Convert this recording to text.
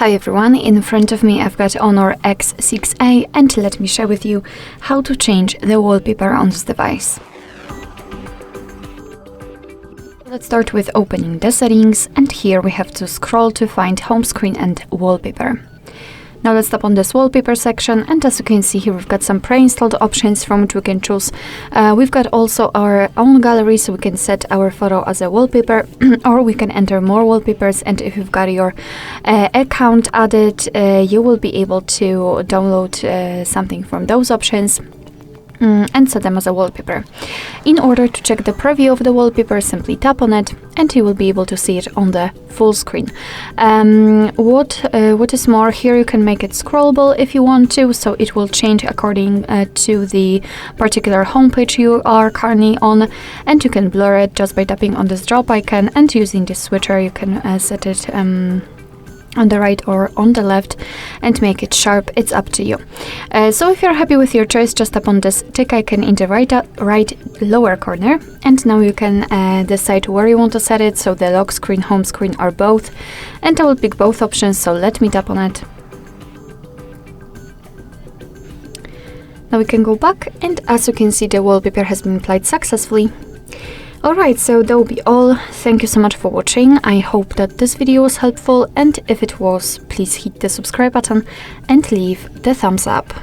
Hi everyone, in front of me I've got HONOR X6a and let me share with you how to change the wallpaper on this device. Let's start with opening the settings, and here we have to scroll to find home screen and wallpaper. Now let's tap on this wallpaper section, and as you can see here we've got some pre-installed options from which we can choose. We've got also our own gallery, so we can set our photo as a wallpaper or we can enter more wallpapers, and if you've got your account added, you will be able to download something from those options and set them as a wallpaper. In order to check the preview of the wallpaper, simply tap on it and you will be able to see it on the full screen. What is more, here you can make it scrollable if you want to, so it will change according to the particular homepage you are currently on, and you can blur it just by tapping on this drop icon, and using this switcher you can set it on the right or on the left and make it sharp. It's up to you. So if you're happy with your choice, just tap on this tick icon in the right lower corner, and now you can decide where you want to set it, so the lock screen, home screen, or both, and I will pick both options, so let me tap on it. Now we can go back, and as you can see, the wallpaper has been applied successfully. Alright, so that will be all. Thank you so much for watching. I hope that this video was helpful, and if it was, please hit the subscribe button and leave the thumbs up.